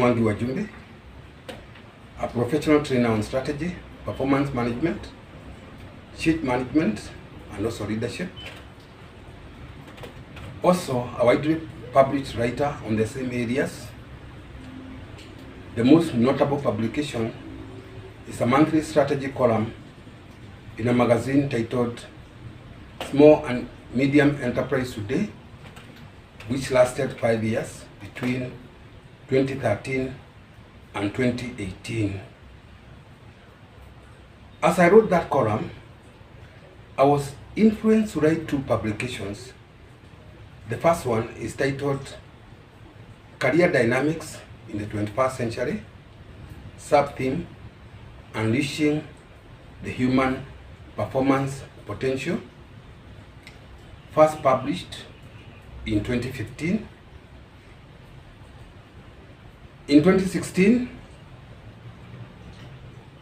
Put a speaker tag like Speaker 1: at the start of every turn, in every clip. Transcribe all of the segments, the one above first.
Speaker 1: Mwangi Wajumbe, a professional trainer on strategy, performance management, change management, and also leadership. Also, a widely published writer on the same areas. The most notable publication is a monthly strategy column in a magazine titled Small and Medium Enterprise Today, which lasted 5 years between 2013 and 2018. As I wrote that column, I was influenced to write 2 publications. The first one is titled Career Dynamics in the 21st Century, sub-theme Unleashing the Human Performance Potential, first published in 2015. In 2016,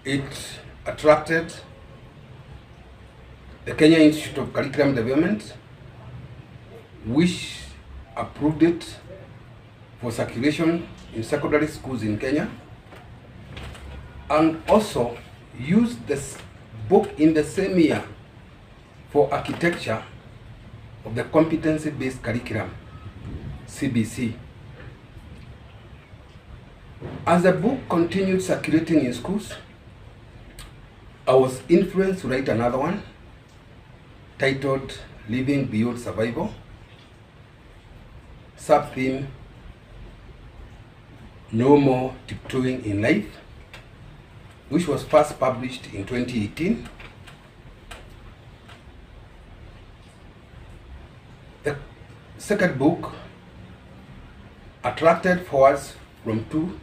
Speaker 1: it attracted the Kenya Institute of Curriculum Development, which approved it for circulation in secondary schools in Kenya, and also used this book in the same year for architecture of the competency-based curriculum, CBC. As the book continued circulating in schools, I was influenced to write another one titled Living Beyond Survival, sub-theme No More Tiptoeing in Life, which was first published in 2018. The second book attracted forwards from 2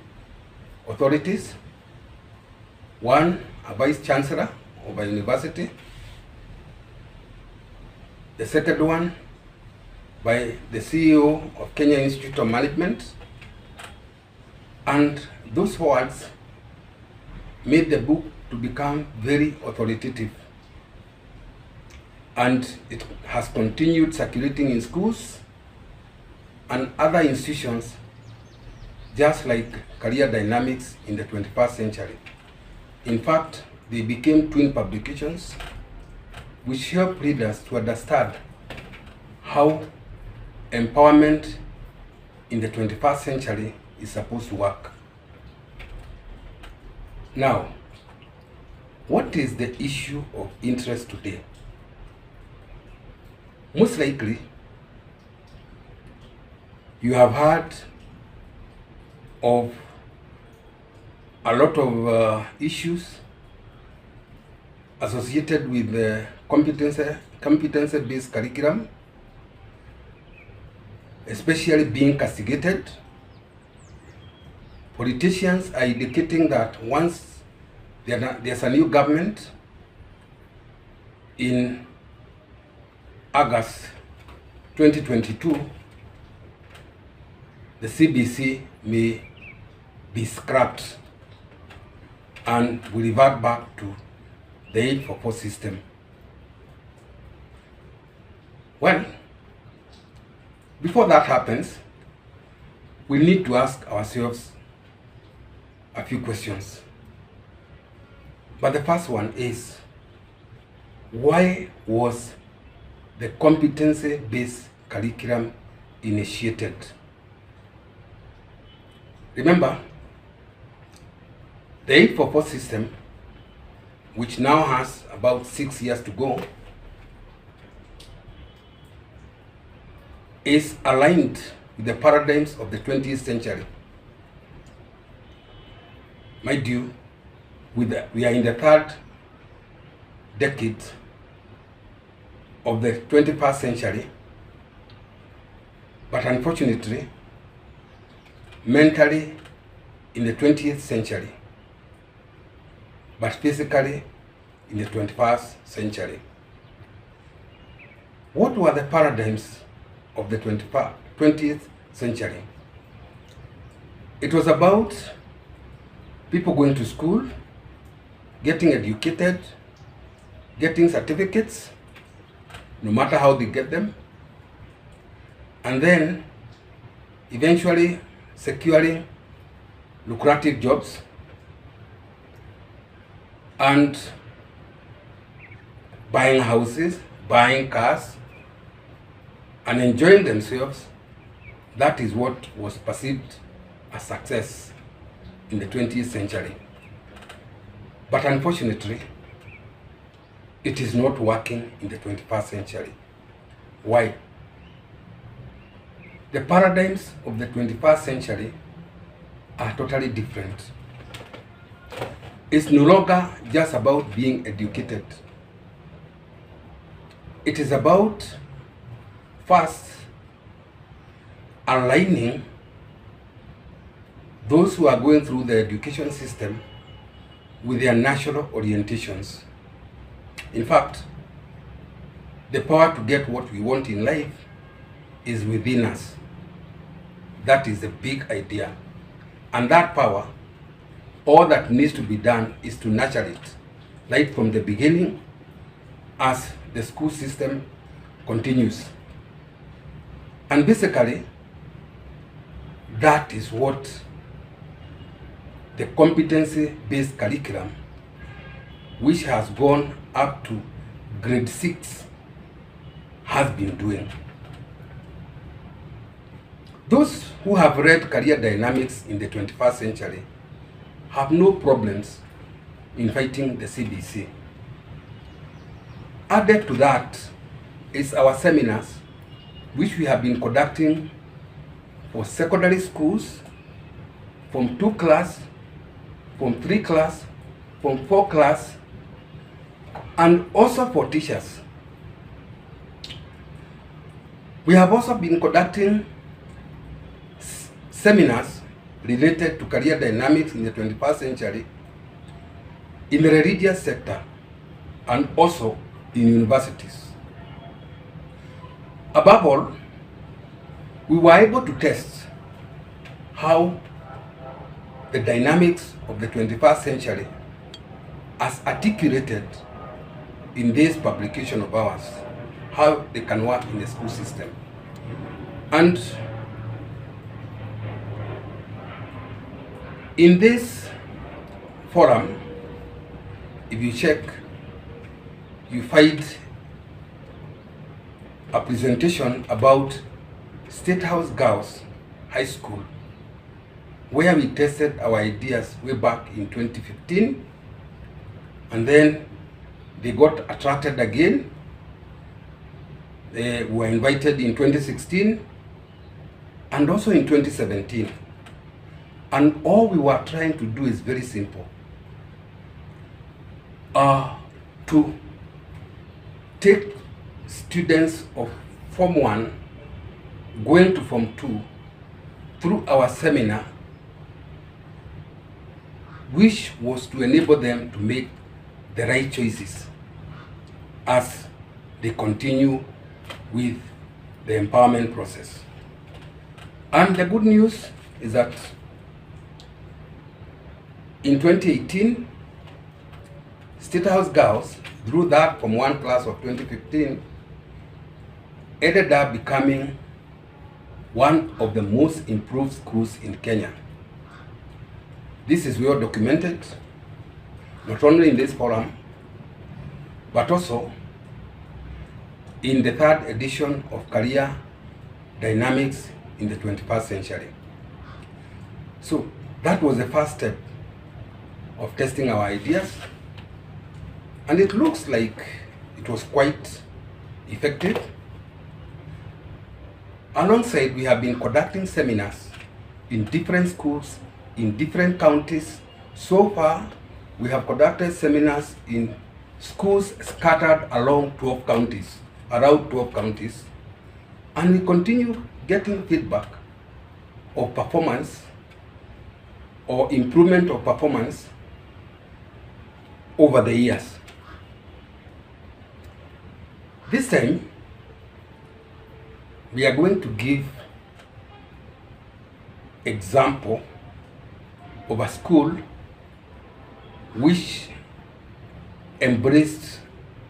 Speaker 1: authorities, one a vice chancellor of a university, the second one by the CEO of Kenya Institute of Management, and those words made the book to become very authoritative, and it has continued circulating in schools and other institutions, just like Career Dynamics in the 21st Century. In fact, they became twin publications which help readers to understand how empowerment in the 21st century is supposed to work. Now, what is the issue of interest today? Most likely, you have heard of a lot of issues associated with the competency-based curriculum, especially being castigated. Politicians are indicating that once there's a new government in August 2022, the CBC may be scrapped and will revert back to the 844 system. Well, before that happens, we need to ask ourselves a few questions. But the first one is, why was the competency-based curriculum initiated? Remember, the 844 system, which now has about 6 years to go, is aligned with the paradigms of the 20th century. Mind you, we are in the 3rd decade of the 21st century, but unfortunately, mentally in the 20th century, but physically in the 21st century. What were the paradigms of the 20th century? It was about people going to school, getting educated, getting certificates, no matter how they get them, and then eventually securing lucrative jobs and buying houses, buying cars, and enjoying themselves. That is what was perceived as success in the 20th century. But unfortunately, it is not working in the 21st century. Why? The paradigms of the 21st century are totally different. It's no longer just about being educated. It is about first aligning those who are going through the education system with their national orientations. In fact, the power to get what we want in life is within us. That is the big idea. And that power, all that needs to be done is to nurture it, right from the beginning as the school system continues. And basically, that is what the competency-based curriculum, which has gone up to grade 6, has been doing. Those who have read career dynamics in the 21st century have no problems in fighting the CBC. Added to that is our seminars, which we have been conducting for secondary schools, from 2 class, from 3 class, from 4 class, and also for teachers. We have also been conducting seminars related to career dynamics in the 21st century in the religious sector and also in universities. Above all, we were able to test how the dynamics of the 21st century, as articulated in this publication of ours, how they can work in the school system. And in this forum, if you check, you find a presentation about State House Girls High School, where we tested our ideas way back in 2015, and then they got attracted again. They were invited in 2016 and also in 2017. And all we were trying to do is very simple. To take students of Form 1 going to Form 2 through our seminar, which was to enable them to make the right choices as they continue with the empowerment process. And the good news is that in 2018, State House Girls, through that Form 1 class of 2015, ended up becoming one of the most improved schools in Kenya. This is well documented, not only in this forum, but also in the 3rd edition of Career Dynamics in the 21st century. So that was the first step of testing our ideas, and it looks like it was quite effective. Alongside, we have been conducting seminars in different schools, in different counties. So far, we have conducted seminars in schools scattered along 12 counties, around 12 counties, and we continue getting feedback of performance or improvement of performance over the years. This time, we are going to give example of a school which embraced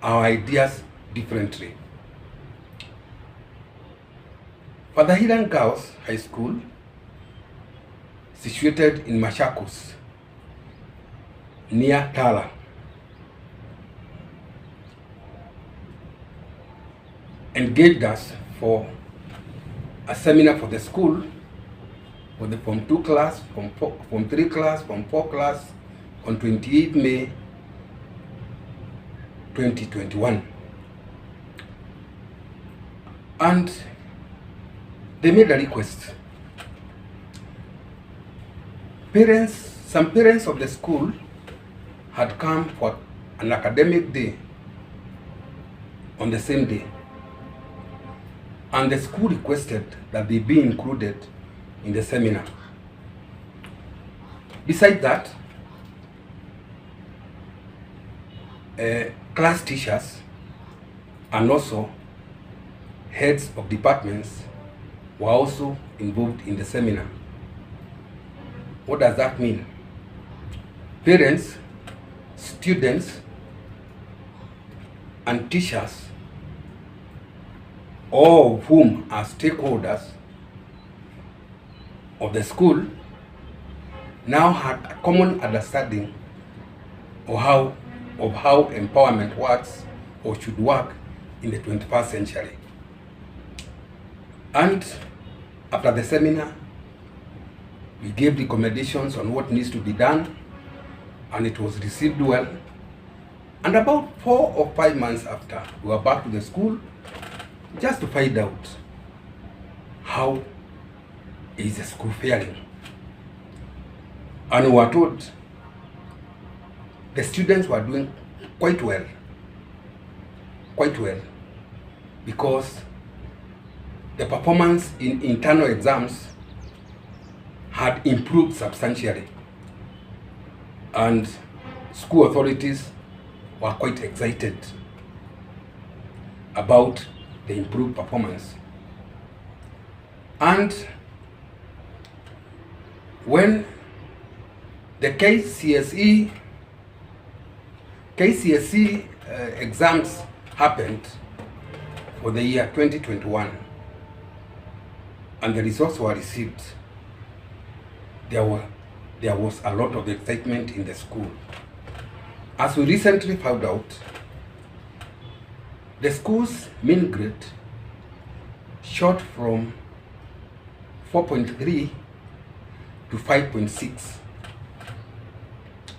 Speaker 1: our ideas differently. For the Heeran Girls High School, situated in Machakos, near Tala. Engaged us for a seminar for the school, for the Form 2 class, Form 3 class, Form 4 class, on 28 May 2021. And they made a request. Some parents of the school had come for an academic day on the same day, and the school requested that they be included in the seminar. Besides that, class teachers and also heads of departments were also involved in the seminar. What does that mean? Parents, students, and teachers, all of whom are stakeholders of the school, now had a common understanding of how empowerment works or should work in the 21st century. And after the seminar, we gave recommendations on what needs to be done, and it was received well. And about 4 or 5 months after, we were back to the school just to find out how is the school faring. And we were told the students were doing quite well, because the performance in internal exams had improved substantially, and school authorities were quite excited about the improved performance. And when the KCSE exams happened for the year 2021 and the results were received, there was a lot of excitement in the school. As we recently found out, the school's mean grade shot from 4.3 to 5.6,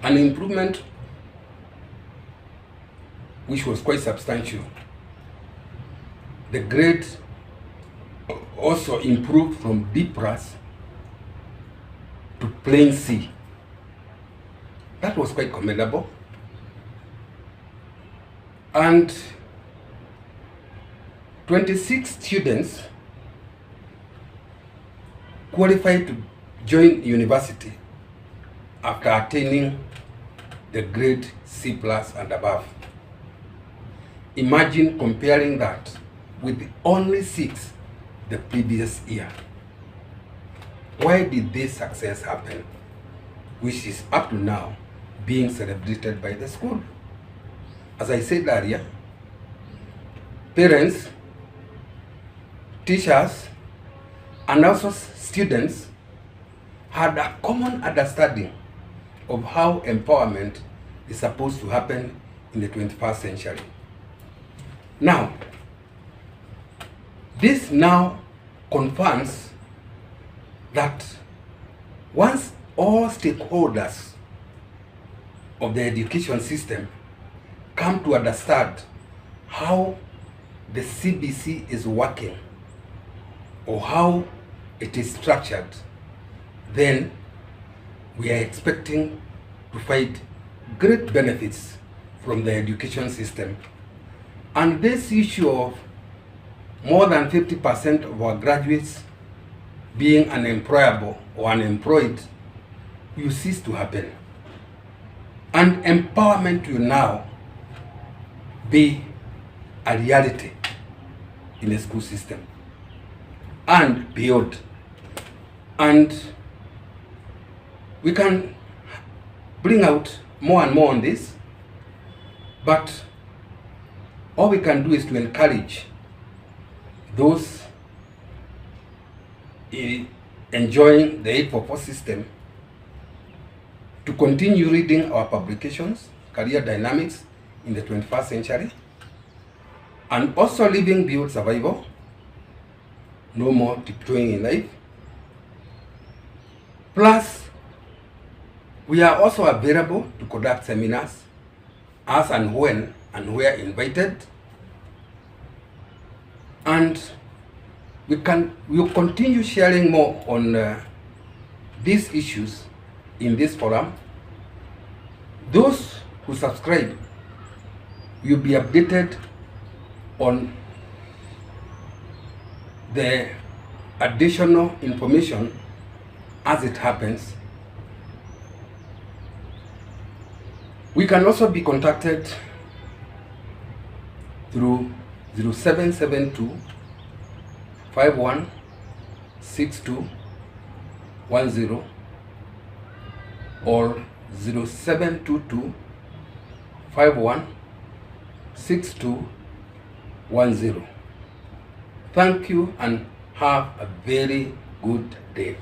Speaker 1: an improvement which was quite substantial. The grade also improved from D+ to plain C. That was quite commendable. And 26 students qualified to join university after attaining the grade C+ and above. Imagine comparing that with only 6 the previous year. Why did this success happen, which is up to now being celebrated by the school? As I said earlier, parents, teachers, and also students had a common understanding of how empowerment is supposed to happen in the 21st century. Now, this now confirms that once all stakeholders of the education system come to understand how the CBC is working or how it is structured, then we are expecting to find great benefits from the education system. And this issue of more than 50% of our graduates being unemployable or unemployed will cease to happen. And empowerment will now be a reality in the school system and beyond. And we can bring out more and more on this, but all we can do is to encourage those enjoying the 844 system to continue reading our publications, Career Dynamics in the 21st Century, and also Living Beyond Survival, No More Tiptoeing in Life. Plus, we are also available to conduct seminars as and when and where invited, and we will continue sharing more on these issues in this forum. Those who subscribe will be updated on the additional information as it happens. We can also be contacted through 0772 516210 or 0722 516210. Thank you and have a very good day.